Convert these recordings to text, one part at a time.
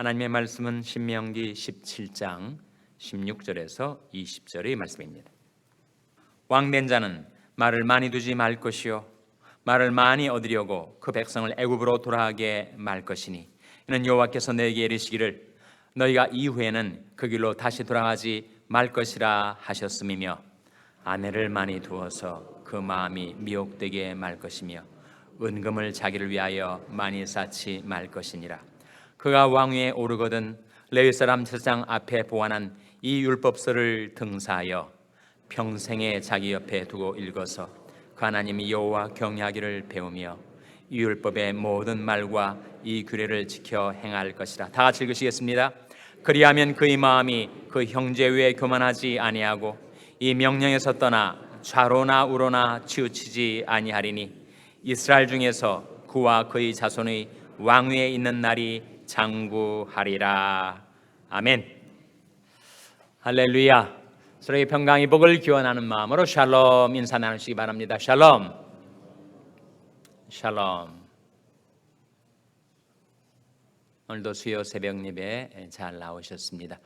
하나님의 말씀은 신명기 17장 16절에서 20절의 말씀입니다. 왕된 자는 말을 많이 두지 말 것이요 말을 많이 얻으려고 그 백성을 애굽으로 돌아가게 말 것이니 이는 여호와께서 내게 이르시기를 너희가 이후에는 그 길로 다시 돌아가지 말 것이라 하셨음이며 아내를 많이 두어서 그 마음이 미혹되게 말 것이며 은금을 자기를 위하여 많이 쌓지 말 것이니라. 그가 왕위에 오르거든 레위 사람 제사장 앞에 보관한 이 율법서를 등사하여 평생에 자기 옆에 두고 읽어서 그 하나님 여호와 경외하기를 배우며 이 율법의 모든 말과 이 규례를 지켜 행할 것이라. 다 같이 읽으시겠습니다. 그리하면 그의 마음이 그 형제 위에 교만하지 아니하고 이 명령에서 떠나 좌로나 우로나 치우치지 아니하리니 이스라엘 중에서 그와 그의 자손의 왕위에 있는 날이 장구하리라. 아멘. 할렐루야. 서로의 평강의 복을 기원하는 마음으로 샬롬 인사 나누시기 바랍니다. 샬롬. 샬롬. 오늘도 수요 새벽 예배 잘 나오셨습니다.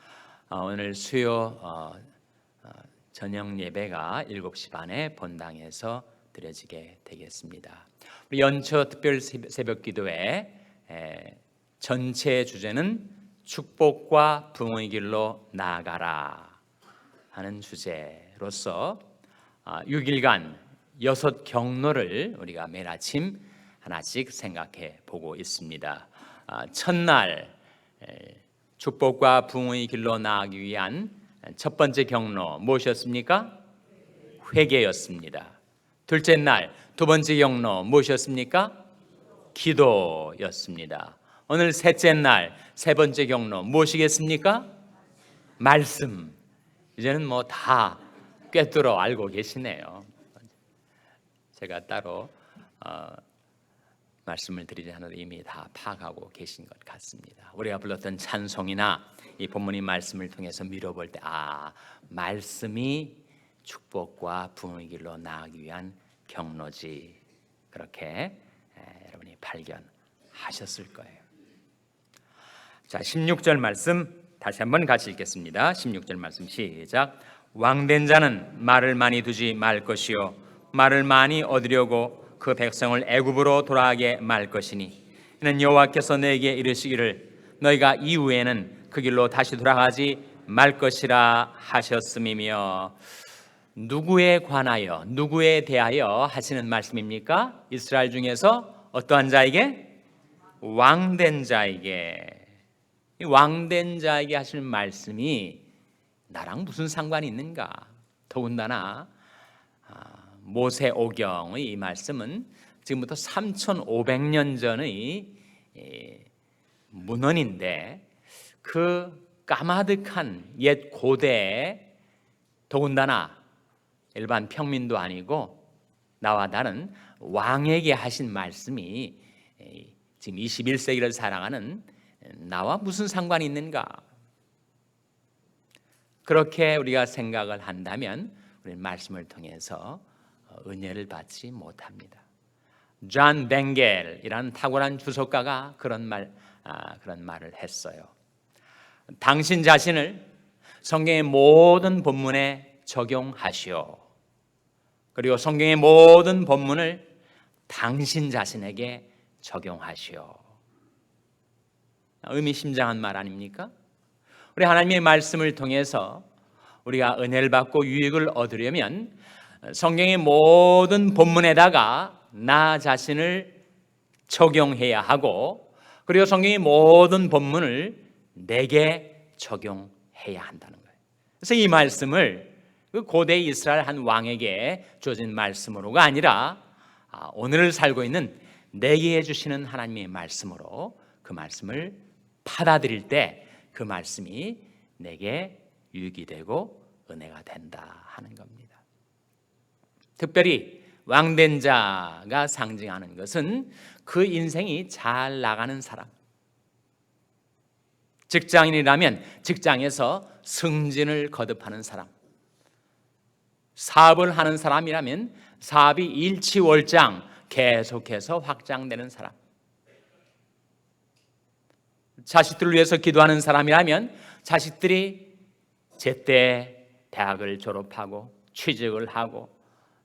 오늘 수요 저녁 예배가 7시 반에 본당에서 드려지게 되겠습니다. 우리 연초 특별 새벽 기도회 전체 주제는 축복과 부흥의 길로 나아가라 하는 주제로서 6일간 6경로를 우리가 매일 아침 하나씩 생각해 보고 있습니다. 첫날 축복과 부흥의 길로 나아가기 위한 첫 번째 경로 무엇이었습니까? 회개였습니다. 둘째 날 두 번째 경로 무엇이었습니까? 기도였습니다. 오늘 셋째 날 세 번째 경로 무엇이겠습니까? 말씀. 이제는 뭐 다 꿰뚫어 알고 계시네요. 제가 따로 말씀을 드리지 않아도 이미 다 파악하고 계신 것 같습니다. 우리가 불렀던 찬송이나 이 본문의 말씀을 통해서 미뤄볼 때 말씀이 축복과 부흥의 길로 나아가기 위한 경로지, 그렇게 여러분이 발견하셨을 거예요. 자, 16절 말씀 다시 한번 같이 읽겠습니다. 16절 말씀 시작. 왕된 자는 말을 많이 두지 말 것이요 말을 많이 얻으려고 그 백성을 애굽으로 돌아가게 말 것이니 이는 여호와께서 내게 이르시기를 너희가 이후에는 그 길로 다시 돌아가지 말 것이라 하셨음이며. 누구에 관하여 누구에 대하여 하시는 말씀입니까? 이스라엘 중에서 어떠한 자에게? 왕된 자에게. 이 왕된 자에게 하시는 말씀이 나랑 무슨 상관이 있는가? 더군다나 모세오경의 이 말씀은 지금부터 3,500년 전의 문헌인데 그 까마득한 옛 고대에 더군다나 일반 평민도 아니고 나와 다른 왕에게 하신 말씀이 지금 21세기를 살아가는 나와 무슨 상관이 있는가? 그렇게 우리가 생각을 한다면 우리는 말씀을 통해서 은혜를 받지 못합니다. 존 벵겔이라는 탁월한 주석가가 그런 말을 했어요. 당신 자신을 성경의 모든 본문에 적용하시오. 그리고 성경의 모든 본문을 당신 자신에게 적용하시오. 의미심장한 말 아닙니까? 우리 하나님의 말씀을 통해서 우리가 은혜를 받고 유익을 얻으려면 성경의 모든 본문에다가 나 자신을 적용해야 하고 그리고 성경의 모든 본문을 내게 적용해야 한다는 거예요. 그래서 이 말씀을 그 고대 이스라엘 한 왕에게 주어진 말씀으로가 아니라 오늘을 살고 있는 내게 해주시는 하나님의 말씀으로 그 말씀을 받아들일 때 그 말씀이 내게 유익이 되고 은혜가 된다 하는 겁니다. 특별히 왕된 자가 상징하는 것은 그 인생이 잘 나가는 사람, 직장인이라면 직장에서 승진을 거듭하는 사람, 사업을 하는 사람이라면 사업이 일치월장 계속해서 확장되는 사람, 자식들을 위해서 기도하는 사람이라면 자식들이 제때 대학을 졸업하고 취직을 하고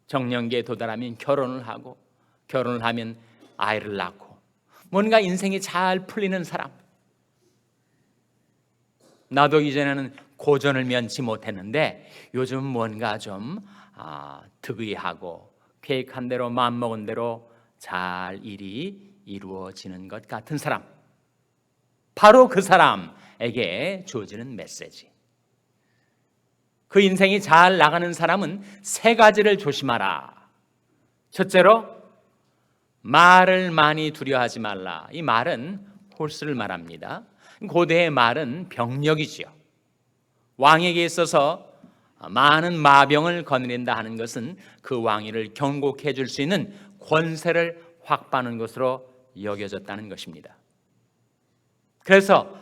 정년기에 도달하면 결혼을 하고 결혼을 하면 아이를 낳고 뭔가 인생이 잘 풀리는 사람. 나도 이전에는 고전을 면치 못했는데 요즘 뭔가 좀 득의하고 계획한 대로 마음먹은 대로 잘 일이 이루어지는 것 같은 사람, 바로 그 사람에게 주어지는 메시지. 그 인생이 잘 나가는 사람은 세 가지를 조심하라. 첫째로, 말을 많이 두려워하지 말라. 이 말은 홀수를 말합니다. 고대의 말은 병력이지요. 왕에게 있어서 많은 마병을 거느린다 하는 것은 그 왕위를 경고해 줄 수 있는 권세를 확보하는 것으로 여겨졌다는 것입니다. 그래서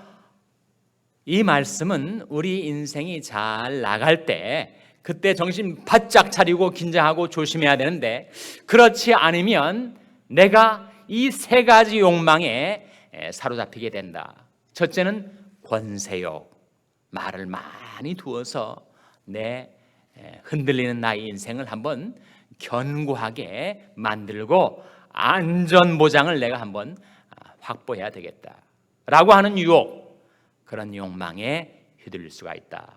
이 말씀은 우리 인생이 잘 나갈 때 그때 정신 바짝 차리고 긴장하고 조심해야 되는데, 그렇지 않으면 내가 이 세 가지 욕망에 사로잡히게 된다. 첫째는 권세욕, 말을 많이 두어서 내 흔들리는 나의 인생을 한번 견고하게 만들고 안전보장을 내가 한번 확보해야 되겠다라고 하는 유혹, 그런 욕망에 휘둘릴 수가 있다.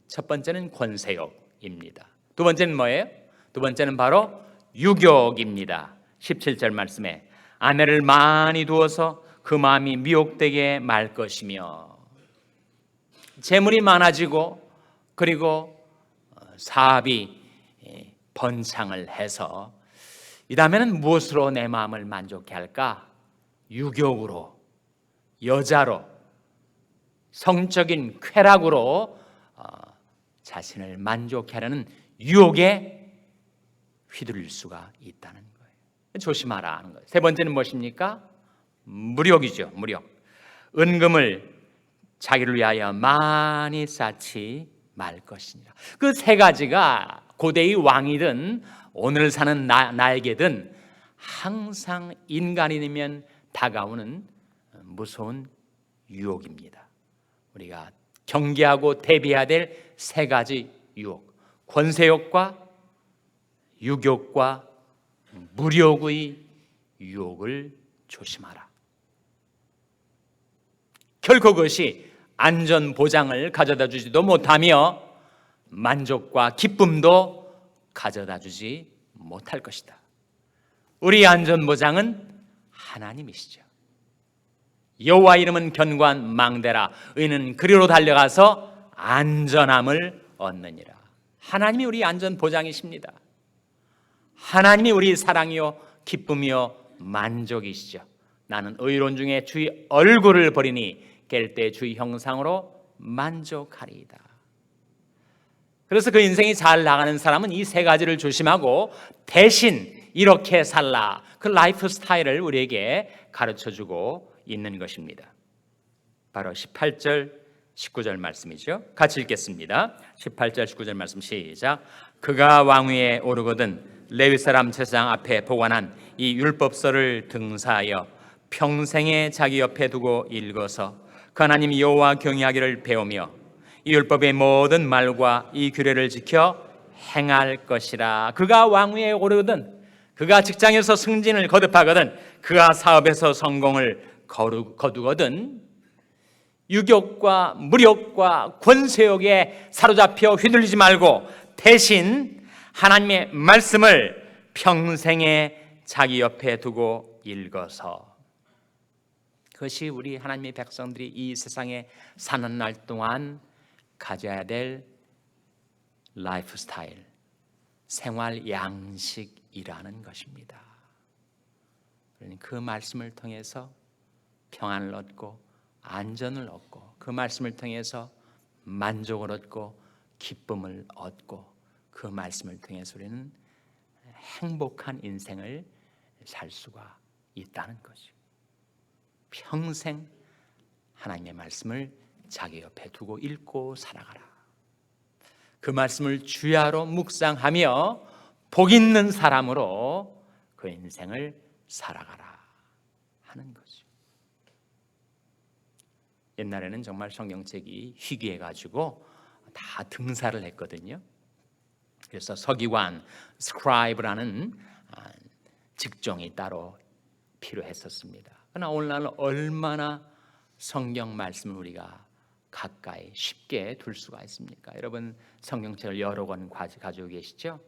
첫 번째는 권세욕입니다. 두 번째는 뭐예요? 두 번째는 바로 유욕입니다. 17절 말씀에 아내를 많이 두어서 그 마음이 미혹되게 말 것이며, 재물이 많아지고 그리고 사업이 번창을 해서 이 다음에는 무엇으로 내 마음을 만족해 할까? 유욕으로, 여자로, 성적인 쾌락으로 자신을 만족하려는 유혹에 휘둘릴 수가 있다는 거예요. 조심하라 하는 거예요. 세 번째는 무엇입니까? 무력이죠. 무력. 은금을 자기를 위하여 많이 쌓지 말 것이니라. 그 세 가지가 고대의 왕이든 오늘 사는 나에게든 항상 인간이면 다가오는 무서운 유혹입니다. 우리가 경계하고 대비해야 될 세 가지 유혹, 권세욕과 유욕과 무력의 유혹을 조심하라. 결코 그것이 안전 보장을 가져다 주지도 못하며 만족과 기쁨도 가져다 주지 못할 것이다. 우리 안전 보장은 하나님이시죠. 여호와 이름은 견고한 망대라, 의인은 그리로 달려가서 안전함을 얻느니라. 하나님이 우리 안전 보장이십니다. 하나님이 우리 사랑이요 기쁨이요 만족이시죠. 나는 의로운 중에 주의 얼굴을 보리니 깰 때 주의 형상으로 만족하리이다. 그래서 그 인생이 잘 나가는 사람은 이 세 가지를 조심하고 대신 이렇게 살라, 그 라이프 스타일을 우리에게 가르쳐주고 있는 것입니다. 바로 18절 19절 말씀이죠. 같이 읽겠습니다. 18절 19절 말씀 시작. 그가 왕위에 오르거든 레위 사람 제사장 앞에 보관한 이 율법서를 등사하여 평생에 자기 옆에 두고 읽어서 그 하나님 여호와 경외하기를 배우며 이 율법의 모든 말과 이 규례를 지켜 행할 것이라. 그가 왕위에 오르거든, 그가 직장에서 승진을 거듭하거든, 그가 사업에서 성공을 거두거든, 유욕과 무력과 권세욕에 사로잡혀 휘둘리지 말고 대신 하나님의 말씀을 평생에 자기 옆에 두고 읽어서, 그것이 우리 하나님의 백성들이 이 세상에 사는 날 동안 가져야 될 라이프 스타일, 생활 양식이라는 것입니다. 그 말씀을 통해서 평안을 얻고 안전을 얻고, 그 말씀을 통해서 만족을 얻고 기쁨을 얻고, 그 말씀을 통해서 우리는 행복한 인생을 살 수가 있다는 거죠. 평생 하나님의 말씀을 자기 옆에 두고 읽고 살아가라. 그 말씀을 주야로 묵상하며 복 있는 사람으로 그 인생을 살아가라 하는 거죠. 옛날에는 정말 성경책이 희귀해가지고 다 등사를 했거든요. 그래서 서기관, 스크라이브라는 직종이 따로 필요했었습니다. 그러나 오늘날 얼마나 성경 말씀을 우리가 가까이 쉽게 둘 수가 있습니까? 여러분 성경책을 여러 권 가지고 계시죠?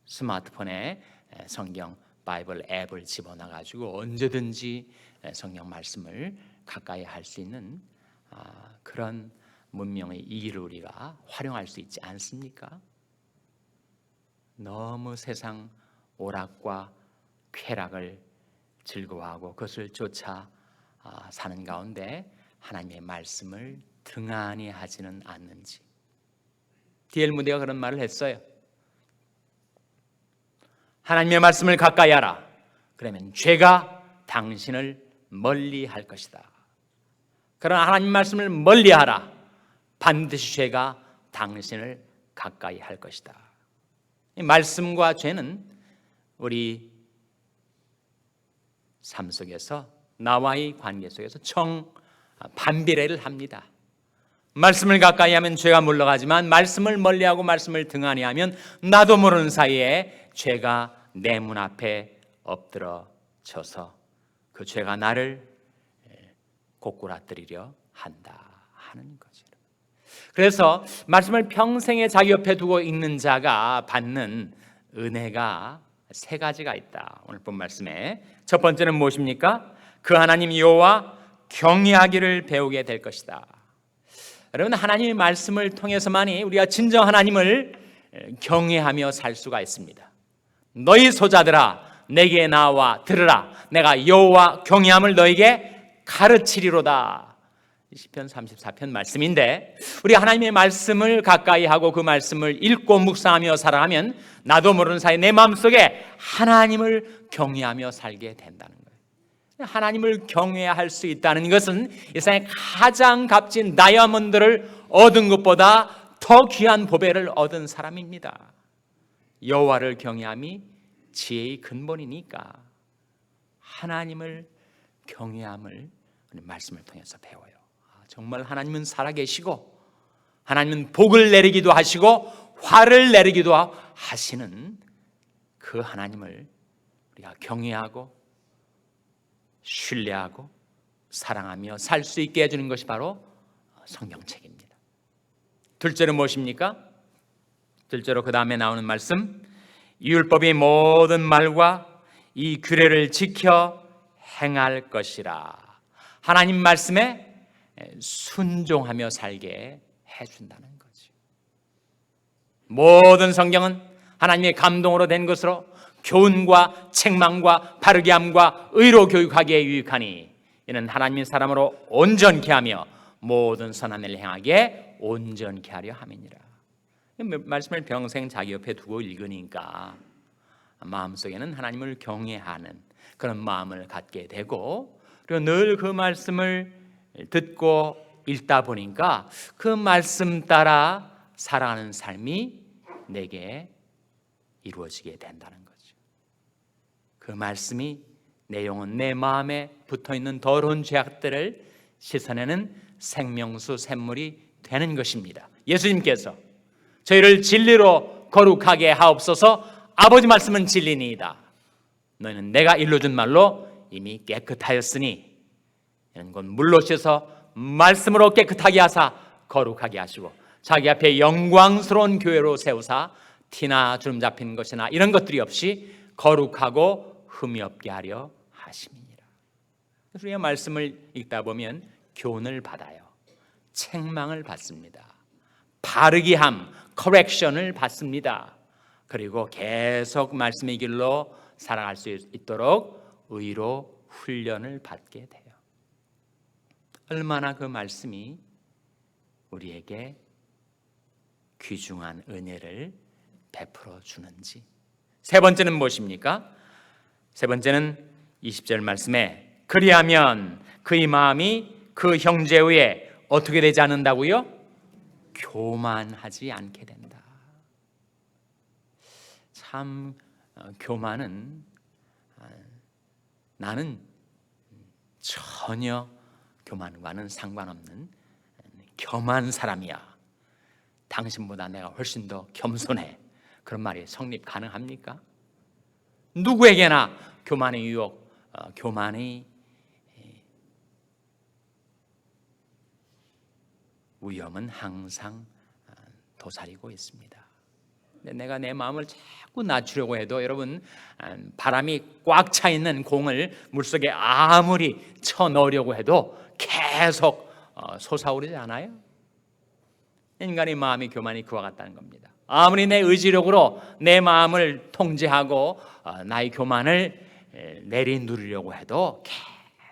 스마트폰에 성경 바이블 앱을 집어넣어가지고 언제든지 성경 말씀을 가까이 할 수 있는 그런 문명의 이기를 우리가 활용할 수 있지 않습니까? 너무 세상 오락과 쾌락을 즐거워하고 그것을 쫓아 사는 가운데 하나님의 말씀을 등한히 하지는 않는지. D.L. 무디가 그런 말을 했어요. 하나님의 말씀을 가까이 하라. 그러면 죄가 당신을 멀리할 것이다. 그러나 하나님 말씀을 멀리하라. 반드시 죄가 당신을 가까이 할 것이다. 이 말씀과 죄는 우리 삶 속에서 나와의 관계 속에서 반비례를 합니다. 말씀을 가까이 하면 죄가 물러가지만 말씀을 멀리하고 말씀을 등한히 하면 나도 모르는 사이에 죄가 내 문 앞에 엎드러져서 그 죄가 나를 고꾸라뜨리려 한다 하는 거죠. 그래서 말씀을 평생에 자기 옆에 두고 읽는 자가 받는 은혜가 세 가지가 있다. 오늘 본 말씀에 첫 번째는 무엇입니까? 그 하나님 여호와 경외하기를 배우게 될 것이다. 여러분 하나님의 말씀을 통해서만이 우리가 진정 하나님을 경외하며 살 수가 있습니다. 너희 소자들아 내게 나와 들으라. 내가 여호와 경외함을 너에게 가르치리로다. 시편 34편 말씀인데 우리 하나님의 말씀을 가까이 하고 그 말씀을 읽고 묵상하며 살아가면 나도 모르는 사이 내 마음속에 하나님을 경외하며 살게 된다는 거예요. 하나님을 경외할 수 있다는 것은 이 세상에 가장 값진 다이아몬드를 얻은 것보다 더 귀한 보배를 얻은 사람입니다. 여호와를 경외함이 지혜의 근본이니까 하나님을 경외함을 말씀을 통해서 배워요. 정말 하나님은 살아계시고 하나님은 복을 내리기도 하시고 화를 내리기도 하시는 그 하나님을 우리가 경외하고 신뢰하고 사랑하며 살 수 있게 해주는 것이 바로 성경책입니다. 둘째로 무엇입니까? 둘째로 그 다음에 나오는 말씀, 율법의 모든 말과 이 규례를 지켜 행할 것이라. 하나님 말씀에 순종하며 살게 해준다는 거죠. 모든 성경은 하나님의 감동으로 된 것으로 교훈과 책망과 바르게 함과 의로 교육하기에 유익하니 이는 하나님의 사람으로 온전케 하며 모든 선한 일을 행하기에 온전케 하려 함이니라. 말씀을 평생 자기 옆에 두고 읽으니까 마음속에는 하나님을 경외하는 그런 마음을 갖게 되고 그리고 늘 그 말씀을 듣고 읽다 보니까 그 말씀 따라 살아가는 삶이 내게 이루어지게 된다는 거죠. 그 말씀이 내용은 내 마음에 붙어있는 더러운 죄악들을 씻어내는 생명수 샘물이 되는 것입니다. 예수님께서 저희를 진리로 거룩하게 하옵소서. 아버지 말씀은 진리니이다. 너희는 내가 일러준 말로 이미 깨끗하였으니 이는 곧 물로 씻어 말씀으로 깨끗하게 하사 거룩하게 하시고 자기 앞에 영광스러운 교회로 세우사 티나 주름 잡힌 것이나 이런 것들이 없이 거룩하고 흠이 없게 하려 하심이니라. 그래서 우리가 말씀을 읽다 보면 교훈을 받아요. 책망을 받습니다. 바르게 함, 커렉션을 받습니다. 그리고 계속 말씀의 길로 살아갈 수 있도록 의로 훈련을 받게 돼요. 얼마나 그 말씀이 우리에게 귀중한 은혜를 베풀어 주는지. 세 번째는 무엇입니까? 세 번째는 20절 말씀에 그리하면 그의 마음이 그 형제 위에 어떻게 되지 않는다고요? 교만하지 않게 된다. 참 교만은 나는 전혀 교만과는 상관없는 겸한 사람이야. 당신보다 내가 훨씬 더 겸손해. 그런 말이 성립 가능합니까? 누구에게나 교만의 유혹, 교만의 위험은 항상 도사리고 있습니다. 내가 내 마음을 자꾸 낮추려고 해도 여러분, 바람이 꽉 차 있는 공을 물속에 아무리 쳐 넣으려고 해도 계속 솟아오르지 않아요? 인간의 마음이 교만이 그와 같다는 겁니다. 아무리 내 의지력으로 내 마음을 통제하고 나의 교만을 내리누르려고 해도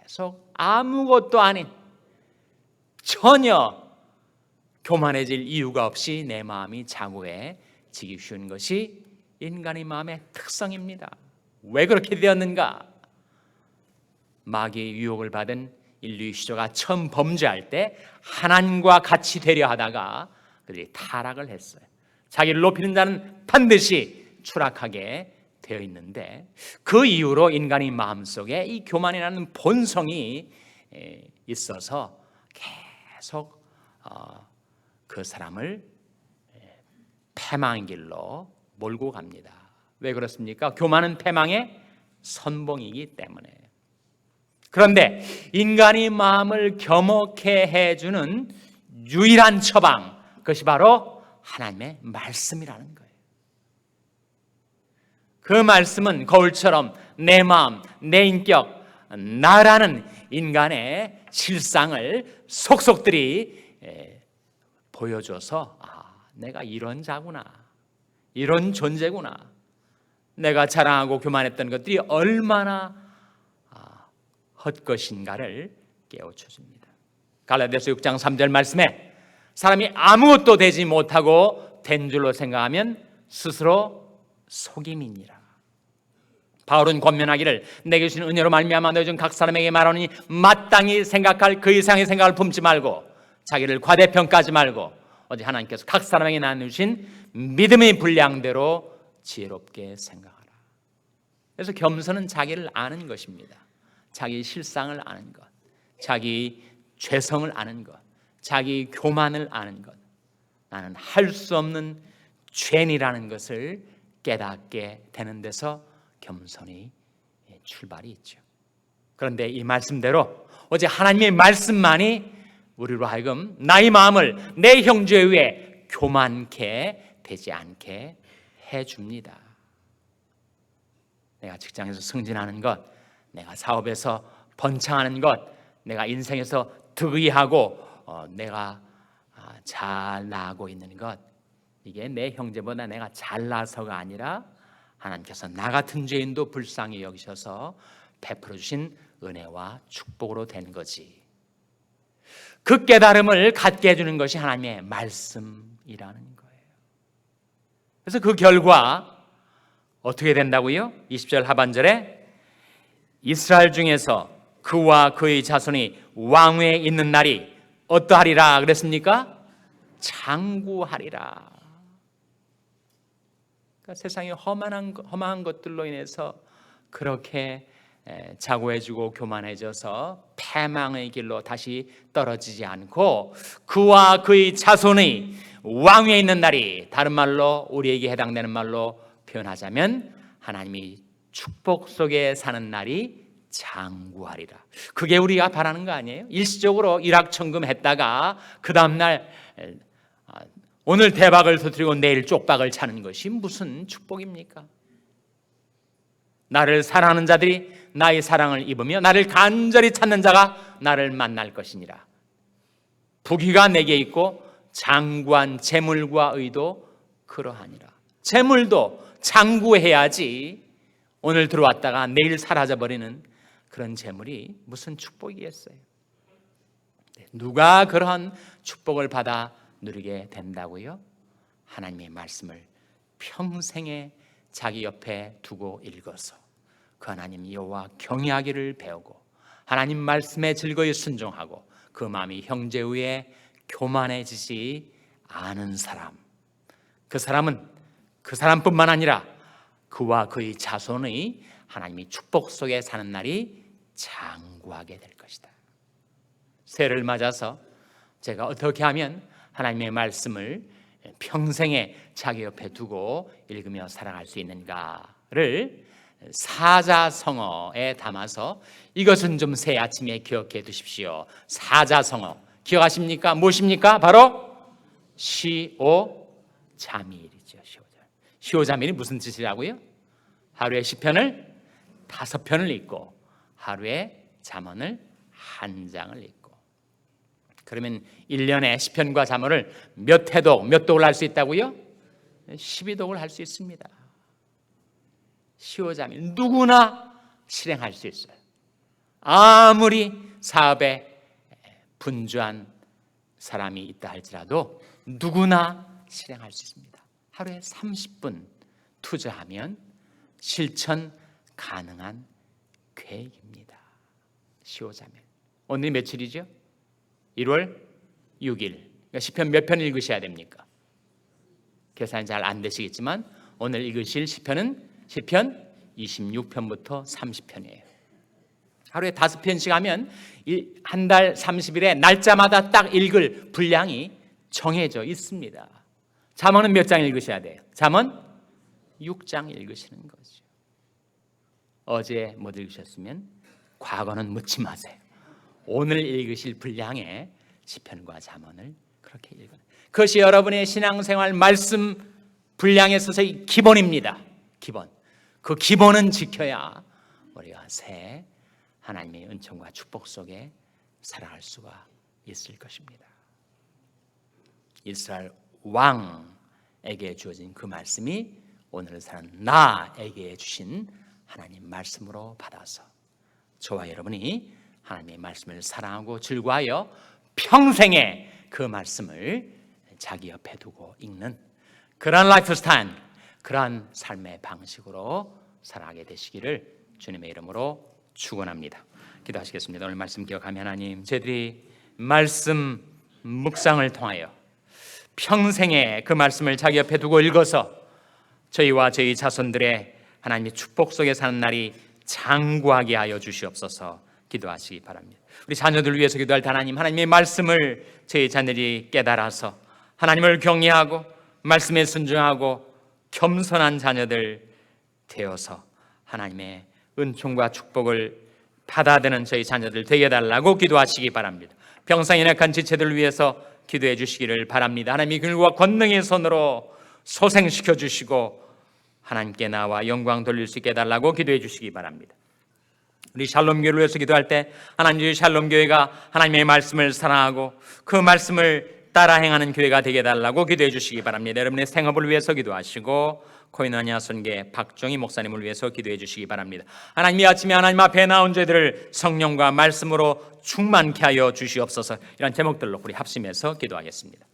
계속 아무것도 아닌, 전혀 교만해질 이유가 없이 내 마음이 자고해지기 쉬운 것이 인간의 마음의 특성입니다. 왜 그렇게 되었는가? 마귀의 유혹을 받은 인류의 시조가 처음 범죄할 때 하나님과 같이 되려 하다가 그들이 타락을 했어요. 자기를 높이는 자는 반드시 추락하게 되어 있는데, 그 이후로 인간의 마음속에 이 교만이라는 본성이 있어서 계속 그 사람을 패망의 길로 몰고 갑니다. 왜 그렇습니까? 교만은 패망의 선봉이기 때문에. 그런데 인간의 마음을 겸허케 해주는 유일한 처방, 그것이 바로 하나님의 말씀이라는 거예요. 그 말씀은 거울처럼 내 마음, 내 인격, 나라는 인간의 실상을 속속들이 보여줘서 내가 이런 자구나, 이런 존재구나, 내가 자랑하고 교만했던 것들이 얼마나 헛것인가를 깨우쳐줍니다. 갈라디아서 6장 3절 말씀에 사람이 아무것도 되지 못하고 된 줄로 생각하면 스스로 속임이니라. 바울은 권면하기를 내게 주신 은혜로 말미암아 너희 중 각 사람에게 말하노니 마땅히 생각할 그 이상의 생각을 품지 말고 자기를 과대평가하지 말고 오직 하나님께서 각 사람에게 나누신 믿음의 분량대로 지혜롭게 생각하라. 그래서 겸손은 자기를 아는 것입니다. 자기 실상을 아는 것, 자기 죄성을 아는 것, 자기 교만을 아는 것, 나는 할 수 없는 죄인이라는 것을 깨닫게 되는 데서 겸손이 출발이 있죠. 그런데 이 말씀대로 오직 하나님의 말씀만이 우리로 하여금 나의 마음을 내 형제 위에 교만케 되지 않게 해줍니다. 내가 직장에서 승진하는 것, 내가 사업에서 번창하는 것, 내가 인생에서 득의하고 내가 잘 나가고 있는 것, 이게 내 형제보다 내가 잘나서가 아니라 하나님께서 나 같은 죄인도 불쌍히 여기셔서 베풀어 주신 은혜와 축복으로 된 거지. 그 깨달음을 갖게 해주는 것이 하나님의 말씀이라는 거예요. 그래서 그 결과 어떻게 된다고요? 20절 하반절에 이스라엘 중에서 그와 그의 자손이 왕위에 있는 날이 어떠하리라 그랬습니까? 장구하리라. 그러니까 세상의 험한 것들로 인해서 그렇게 자고해지고 교만해져서 패망의 길로 다시 떨어지지 않고 그와 그의 자손의 왕위에 있는 날이, 다른 말로 우리에게 해당되는 말로 표현하자면 하나님이 축복 속에 사는 날이 장구하리라. 그게 우리가 바라는 거 아니에요? 일시적으로 일확천금했다가 그 다음날 오늘 대박을 터뜨리고 내일 쪽박을 차는 것이 무슨 축복입니까? 나를 사랑하는 자들이 나의 사랑을 입으며 나를 간절히 찾는 자가 나를 만날 것이니라. 부귀가 내게 있고 장구한 재물과 의도 그러하니라. 재물도 장구해야지 오늘 들어왔다가 내일 사라져버리는 그런 재물이 무슨 축복이겠어요? 누가 그러한 축복을 받아 누리게 된다고요? 하나님의 말씀을 평생에 자기 옆에 두고 읽어서 그 하나님 여호와 경외하기를 배우고 하나님 말씀에 즐거이 순종하고 그 마음이 형제 위에 교만해지지 않은 사람, 그 사람은 그 사람뿐만 아니라 그와 그의 자손의 하나님이 축복 속에 사는 날이 장구하게 될 것이다. 새해를 맞아서 제가 어떻게 하면 하나님의 말씀을 평생에 자기 옆에 두고 읽으며 살아갈 수 있는가를 사자성어에 담아서 이것은 좀 새해 아침에 기억해 두십시오. 사자성어 기억하십니까? 무엇입니까? 바로 시오자밀이죠. 시오자밀이 무슨 뜻이라고요? 하루에 시편을 5편을 읽고 하루에 잠언을 1장을 읽고. 그러면 1년에 시편과 잠언을 몇 회독, 몇 독을 할 수 있다고요? 12독을 할 수 있습니다. 시오자밀 누구나 실행할 수 있어요. 아무리 사업에 분주한 사람이 있다 할지라도 누구나 실행할 수 있습니다. 하루에 30분 투자하면 실천 가능한 계획입니다. 시오자밀. 오늘이 며칠이죠? 1월 6일. 그러니까 시편 몇 편 읽으셔야 됩니까? 계산이 잘 안 되시겠지만 오늘 읽으실 시편은 시편 26편부터 30편이에요. 하루에 5편씩 하면 한 달 30일에 날짜마다 딱 읽을 분량이 정해져 있습니다. 잠언은 몇 장 읽으셔야 돼요? 잠언 6장 읽으시는 거죠. 어제 못 읽으셨으면 과거는 묻지 마세요. 오늘 읽으실 분량의 시편과 잠언을 그렇게 읽어요. 그것이 여러분의 신앙생활 말씀 분량에 있어서의 기본입니다. 기본. 그 기본은 지켜야 우리가 새 하나님의 은총과 축복 속에 살아갈 수가 있을 것입니다. 이스라엘 왕에게 주어진 그 말씀이 오늘 사는 나에게 주신 하나님 말씀으로 받아서 저와 여러분이 하나님의 말씀을 사랑하고 즐거워하여 평생에 그 말씀을 자기 옆에 두고 읽는 그런 라이프 스타일, 그런 삶의 방식으로 살아가게 되시기를 주님의 이름으로 축원합니다. 기도하시겠습니다. 오늘 말씀 기억하며 하나님, 저희들이 말씀 묵상을 통하여 평생에 그 말씀을 자기 옆에 두고 읽어서 저희와 저희 자손들의 하나님의 축복 속에 사는 날이 장구하게 하여 주시옵소서. 기도하시기 바랍니다. 우리 자녀들 위해서 기도할 때 하나님의 말씀을 저희 자녀들이 깨달아서 하나님을 경외하고 말씀에 순종하고 겸손한 자녀들 되어서 하나님의 은총과 축복을 받아드는 저희 자녀들 되게 해달라고 기도하시기 바랍니다. 병상에 약한 지체들을 위해서 기도해 주시기를 바랍니다. 하나님이 긍휼과 권능의 손으로 소생시켜 주시고 하나님께 나와 영광 돌릴 수 있게 해달라고 기도해 주시기 바랍니다. 우리 샬롬교회를 위해서 기도할 때 하나님의 샬롬교회가 하나님의 말씀을 사랑하고 그 말씀을 따라 행하는 교회가 되게 해달라고 기도해 주시기 바랍니다. 여러분의 생업을 위해서 기도하시고 코인하냐 손계 박종희 목사님을 위해서 기도해 주시기 바랍니다. 하나님이 아침에 하나님 앞에 나온 저희들을 성령과 말씀으로 충만케 하여 주시옵소서. 이런 제목들로 우리 합심해서 기도하겠습니다.